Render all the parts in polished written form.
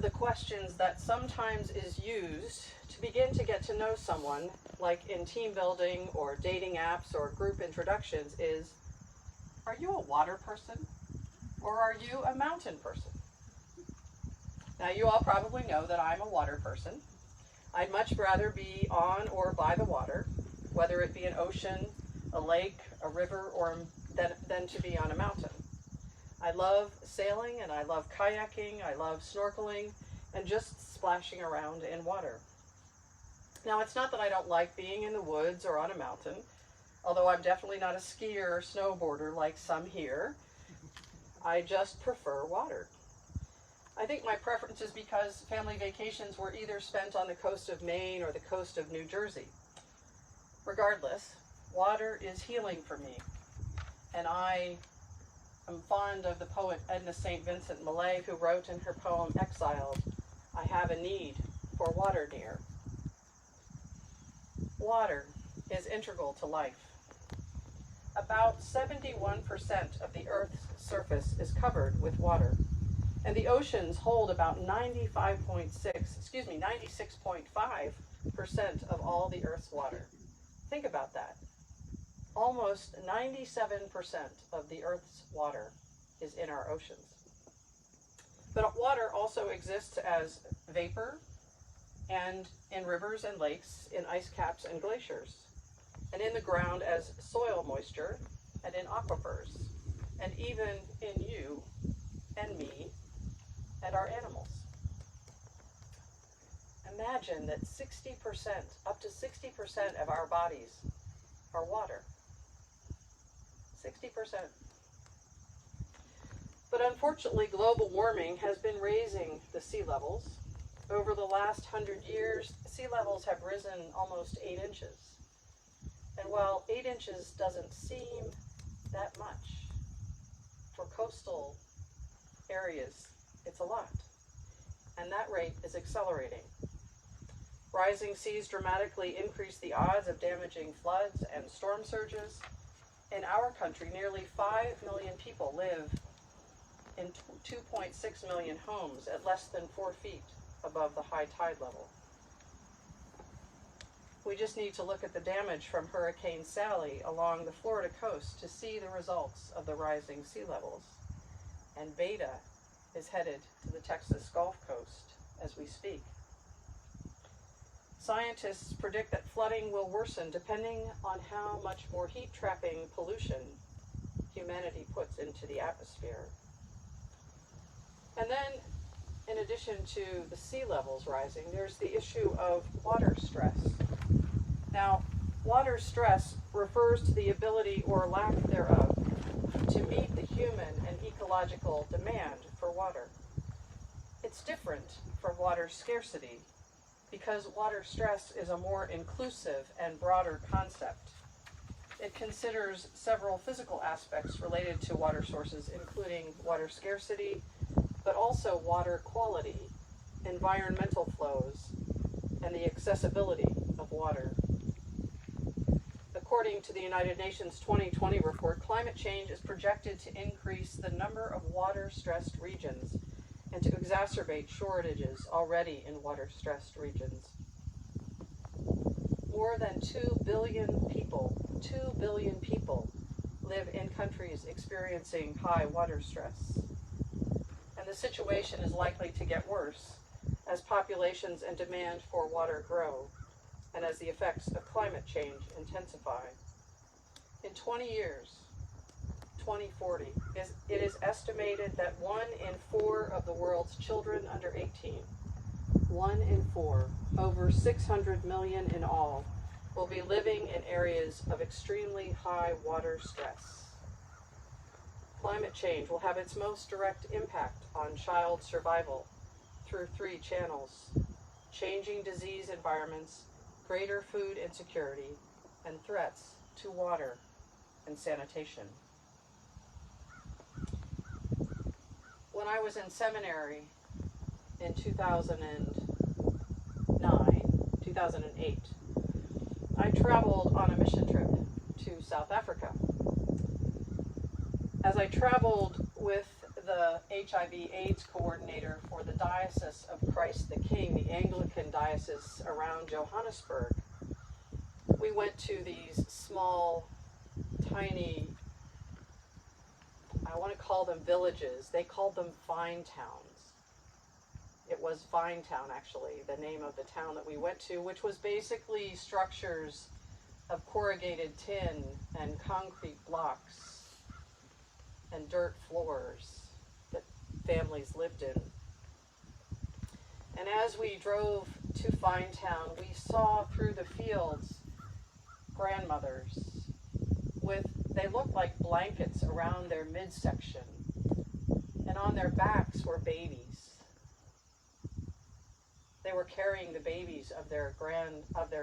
of the questions that sometimes is used to begin to get to know someone, like in team building or dating apps or group introductions, is, are you a water person or are you a mountain person? Now, you all probably know that I'm a water person. I'd much rather be on or by the water, whether it be an ocean, a lake, a river, or than to be on a mountain. I love sailing and I love kayaking, I love snorkeling, and just splashing around in water. Now, it's not that I don't like being in the woods or on a mountain, although I'm definitely not a skier or snowboarder like some here. I just prefer water. I think my preference is because family vacations were either spent on the coast of Maine or the coast of New Jersey. Regardless, water is healing for me, and I am fond of the poet Edna St. Vincent Millay, who wrote in her poem Exiled, "I have a need for water near." Water is integral to life. About 71% of the Earth's surface is covered with water, and the oceans hold about 96.5% of all the Earth's water. Think about that. Almost 97% of the Earth's water is in our oceans. But water also exists as vapor and in rivers and lakes, in ice caps and glaciers, and in the ground as soil moisture and in aquifers, and even in you and me and our animals. Imagine that 60%, up to 60% of our bodies are water. 60%. But unfortunately, global warming has been raising the sea levels. Over the last 100 years, sea levels have risen almost 8 inches. And while 8 inches doesn't seem that much, for coastal areas, it's a lot. And that rate is accelerating. Rising seas dramatically increase the odds of damaging floods and storm surges. In our country, nearly 5 million people live in 2.6 million homes at less than 4 feet above the high tide level. We just need to look at the damage from Hurricane Sally along the Florida coast to see the results of the rising sea levels. And Beta is headed to the Texas Gulf Coast as we speak. Scientists predict that flooding will worsen depending on how much more heat-trapping pollution humanity puts into the atmosphere. And then, in addition to the sea levels rising, there's the issue of water stress. Now, water stress refers to the ability or lack thereof to meet the human and ecological demand for water. It's different from water scarcity because water stress is a more inclusive and broader concept. It considers several physical aspects related to water sources, including water scarcity, but also water quality, environmental flows, and the accessibility of water. According to the United Nations 2020 report, climate change is projected to increase the number of water-stressed regions and to exacerbate shortages already in water-stressed regions. More than 2 billion people live in countries experiencing high water stress. And the situation is likely to get worse as populations and demand for water grow and as the effects of climate change intensify. In 20 years, 2040, it is estimated that 1 in 4 of the world's children under 18, 1 in 4, over 600 million in all, will be living in areas of extremely high water stress. Climate change will have its most direct impact on child survival through 3 channels: changing disease environments, greater food insecurity, and threats to water and sanitation. When I was in seminary in 2008, I traveled on a mission trip to South Africa. As I traveled with the HIV/AIDS coordinator for the Diocese of Christ the King, the Anglican diocese around Johannesburg. We went to these small, tiny, I want to call them villages. They called them vine towns. It was Vinetown, actually, the name of the town that we went to, which was basically structures of corrugated tin and concrete blocks and dirt floors that families lived in. And as we drove to Vinetown, we saw through the fields grandmothers with, they looked like blankets around their midsection, and on their backs were babies. They were carrying the babies of their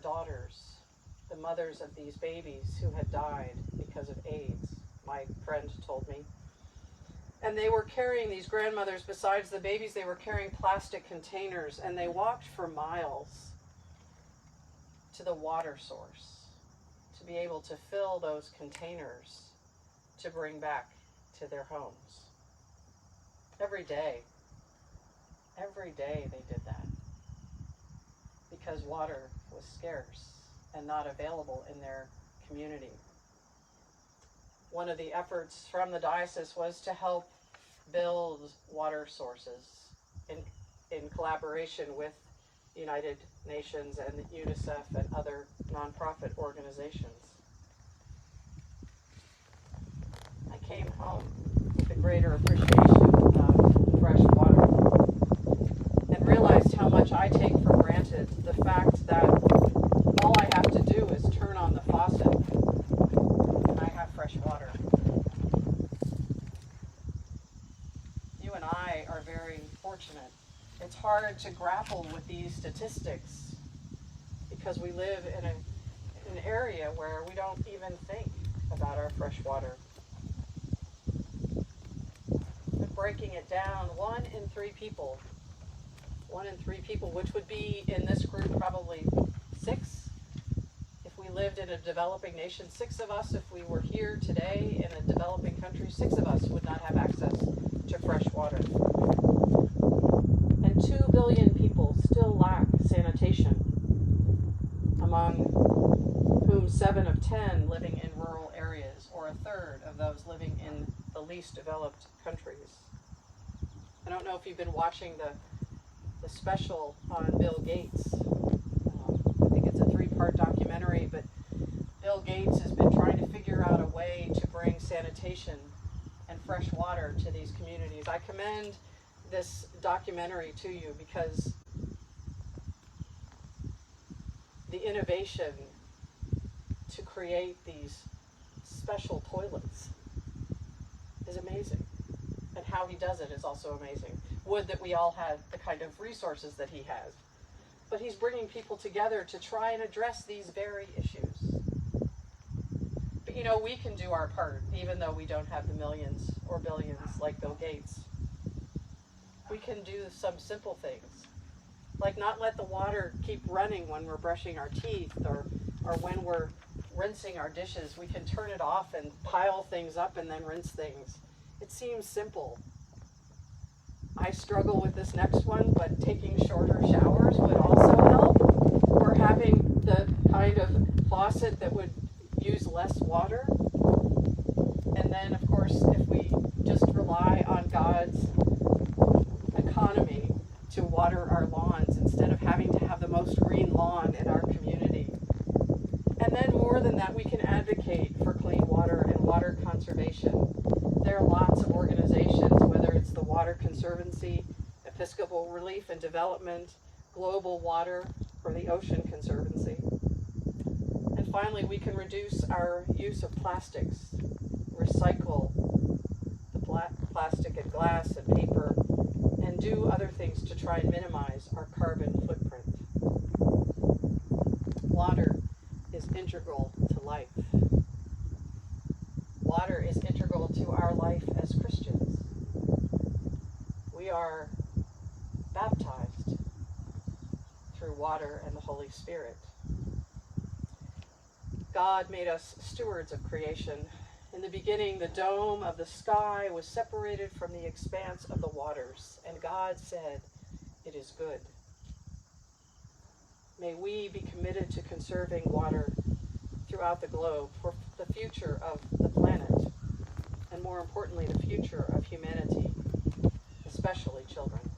daughters, the mothers of these babies who had died because of AIDS, my friend told me. And they were carrying, these grandmothers, besides the babies, they were carrying plastic containers, and they walked for miles to the water source to be able to fill those containers to bring back to their homes. Every day they did that, because water was scarce and not available in their community. One of the efforts from the diocese was to help build water sources in collaboration with the United Nations and UNICEF and other nonprofit organizations. I came home with a greater appreciation of fresh water and realized how much I take for granted the fact that all I have to do is turn on the faucet and I have fresh water. You and I are very fortunate. It's hard to grapple with these statistics because we live in an area where we don't even think about our fresh water. But breaking it down, 1 in 3 people, which would be in this group probably 6 if we lived in a developing nation. 6 of us, if we were here today in a developing country, 6 of us would not have access to fresh water. And 2 billion people still lack sanitation, among whom 7 of 10 living in rural areas, or a third of those living in the least developed countries. I don't know if you've been watching the special on Bill Gates. I think it's a 3-part documentary, but Bill Gates has been trying to figure out a way to bring sanitation and fresh water to these communities. I commend this documentary to you because the innovation to create these special toilets is amazing. And how he does it is also amazing. Would that we all had the kind of resources that he has. But he's bringing people together to try and address these very issues. But you know, we can do our part, even though we don't have the millions or billions like Bill Gates. We can do some simple things, like not let the water keep running when we're brushing our teeth or when we're rinsing our dishes. We can turn it off and pile things up and then rinse things. It seems simple. I struggle with this next one, but taking shorter showers would also help. Or having the kind of faucet that would use less water. And then, of course, if we just rely on God's economy to water our lawns instead of having to have the most green lawn in our community. And then more than that, we can advocate for clean water and water conservation. There are lots of organizations, whether it's the Water Conservancy, Episcopal Relief and Development, Global Water, or the Ocean Conservancy. And finally, we can reduce our use of plastics, recycle the plastic and glass and paper, and do other things to try and minimize our carbon footprint. Water is integral to life. Water is integral to our life as Christians. We are baptized through water and the Holy Spirit. God made us stewards of creation, In the beginning, the dome of the sky was separated from the expanse of the waters, and God said, "It is good." May we be committed to conserving water throughout the globe for the future of the planet, and more importantly, the future of humanity, especially children.